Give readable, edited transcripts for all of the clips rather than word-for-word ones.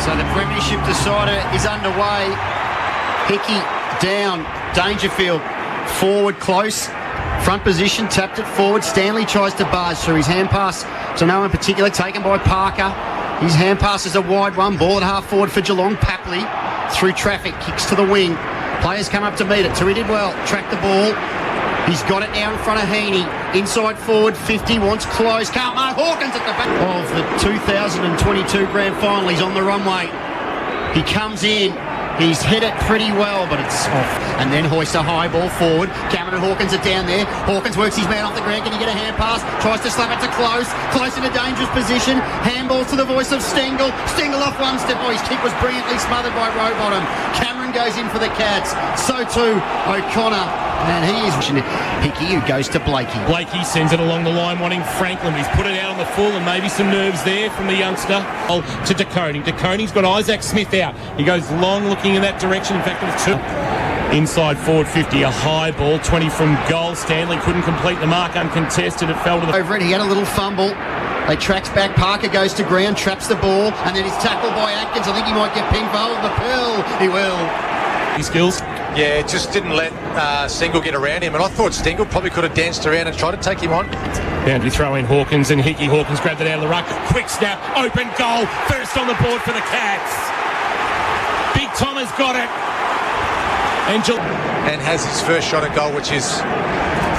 So the premiership decider is underway. Hickey down, Dangerfield forward close, front position, tapped it forward. Stanley tries to barge through his hand pass to no one in particular, taken by Parker. His hand pass is a wide one, ball at half forward for Geelong. Papley through traffic, kicks to the wing. Players come up to meet it. Tui did well, track the ball. He's got it now in front of Heaney. Inside forward, 50, wants close. Can't mark. Hawkins at the back of the 2022 Grand Final. He's on the runway. He comes in. He's hit it pretty well, but it's off. And then hoists a high ball forward. Cameron and Hawkins are down there. Hawkins works his man off the ground. Can he get a hand pass? Tries to slap it to Close. Close in a dangerous position. Handball to the voice of Stengel. Stengel off one step. Oh, his kick was brilliantly smothered by Rowbottom. Cameron goes in for the Cats. So too O'Connor. And he is Hickey, who goes to Blakey. Blakey sends it along the line, wanting Franklin. He's put it out on the full, and maybe some nerves there from the youngster. To De Koning. De Koning's got Isaac Smith out. He goes long, looking in that direction. In fact, it was two. Inside forward 50, a high ball, 20 from goal. Stanley couldn't complete the mark, uncontested. It fell to the... Over it, he had a little fumble. They tracks back, Parker goes to ground, traps the ball, and then he's tackled by Atkins. I think he might get pinged for the pill. He will. His skills. Yeah, it just didn't let Stengel get around him, and I thought Stengel probably could have danced around and tried to take him on. Boundary throw in Hawkins and Hickey. Hawkins grabbed it out of the ruck. Quick snap, open goal. First on the board for the Cats. Big Tom has got it. And has his first shot at goal, which is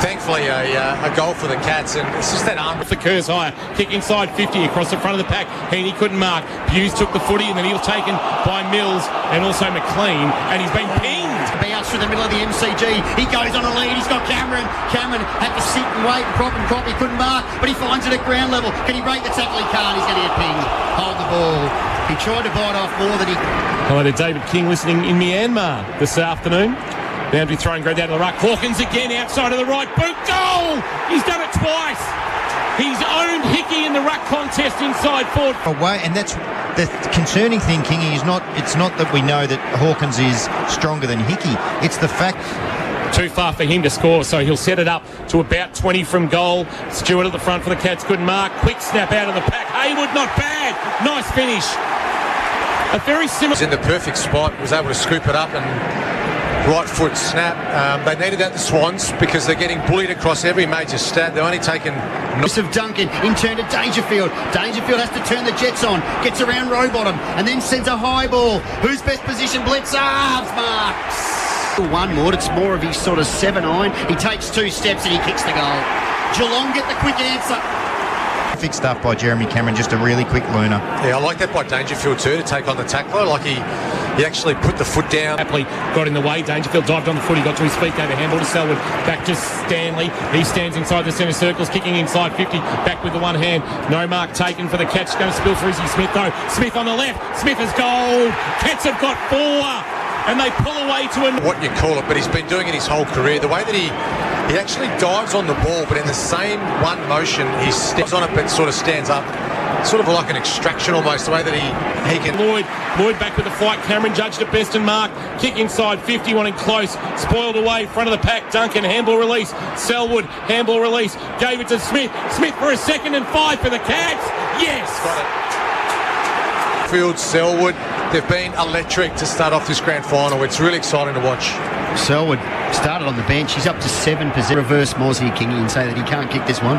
thankfully a goal for the Cats. And it's just that arm. The Kerrs higher. Kick inside 50 across the front of the pack. Heaney couldn't mark. Hughes took the footy, and then he was taken by Mills and also McLean, and he's been pinged. Bounce through the middle of the MCG. He goes on a lead. He's got Cameron. Cameron had to sit and wait and crop. He couldn't mark, but he finds it at ground level. Can he break the tackle? He can't. He's going to get pinged. Hold the ball. He tried to bite off more than he... Hello to David King listening in Myanmar this afternoon. Boundary throwing great down to the ruck. Hawkins again outside of the right boot. Goal! He's done it twice. He's owned Hickey in the ruck contest inside forward. Away, and that's the concerning thing, Kingy. It's not that we know that Hawkins is stronger than Hickey. It's the fact... Too far for him to score, so he'll set it up to about 20 from goal. Stewart at the front for the Cats, couldn't mark. Quick snap out of the pack. Haywood, not bad. Nice finish. A very similar... He's in the perfect spot, was able to scoop it up and right foot snap. They needed that, the Swans, because they're getting bullied across every major stat. They're only taken... Of Duncan, in turn to Dangerfield. Dangerfield has to turn the Jets on, gets around Rowbottom, and then sends a high ball. Who's best position? Blitz, marks. One more, it's more of his sort of 7-9. He takes 2 steps and he kicks the goal. Geelong get the quick answer. Perfect stuff by Jeremy Cameron, just a really quick learner. Yeah, I like that by Dangerfield too, to take on the tackler. Like he actually put the foot down. Happily got in the way. Dangerfield dived on the foot. He got to his feet, gave a handball to Selwood. Back to Stanley. He stands inside the centre circles, kicking inside 50. Back with the one hand. No mark taken for the Cats. Going to spill for Izzy Smith though. Smith on the left. Smith has goal. Cats have got 4. And they pull away to him. What you call it, but he's been doing it his whole career. The way that he actually dives on the ball, but in the same one motion, he steps on it but sort of stands up. Sort of like an extraction almost, the way that he can... Lloyd back with the fight. Cameron judged at best and mark. Kick inside 50, wanting close. Spoiled away, front of the pack. Duncan, handball release. Selwood, handball release. Gave it to Smith. Smith for a 2nd and 5 for the Cats. Yes! Got it. Field, Selwood, they've been electric to start off this grand final. It's really exciting to watch. Selwood started on the bench. He's up to 7%. Reverse Moz here, Kingy, and say that he can't kick this one.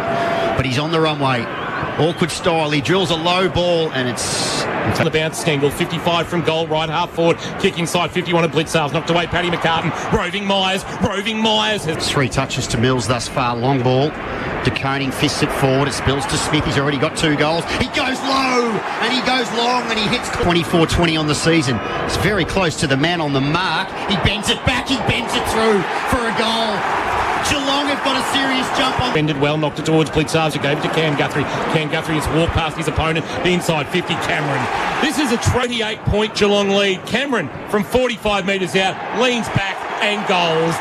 But he's on the runway. Awkward style. He drills a low ball, and it's on the bounce. Stengel, 55 from goal, right half forward. Kick inside 51 at Blitzales. Knocked away Paddy McCartan. Roving Myers has 3 touches to Mills thus far. Long ball. De Koning fists it forward. It spills to Smith. He's already got 2 goals. He goes low and he goes long and he hits 24-20 on the season. It's very close to the man on the mark. He bends it back. He bends it through for a goal. Geelong have got a serious jump on. Bended well, knocked it towards Blitzarza, gave it to Cam Guthrie. Cam Guthrie has walked past his opponent, the inside 50, Cameron. This is a 28-point Geelong lead. Cameron from 45 metres out, leans back and goals.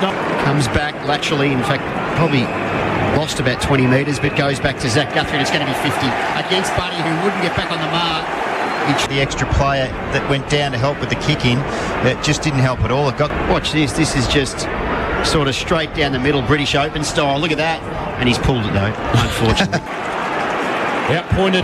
Comes back laterally, in fact, probably lost about 20 metres, but goes back to Zach Guthrie, and it's going to be 50 against Buddy, who wouldn't get back on the mark. The extra player that went down to help with the kick-in, that just didn't help at all. Watch this. This is just sort of straight down the middle, British Open style. Look at that. And he's pulled it, though, unfortunately. Outpointed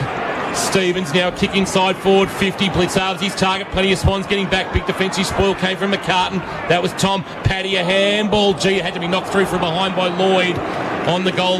Stevens now kick inside forward 50. Blitzarves his target. Plenty of Swans getting back. Big defensive spoil came from McCartan. That was Tom. Paddy a handball. Gee, it had to be knocked through from behind by Lloyd on the goal.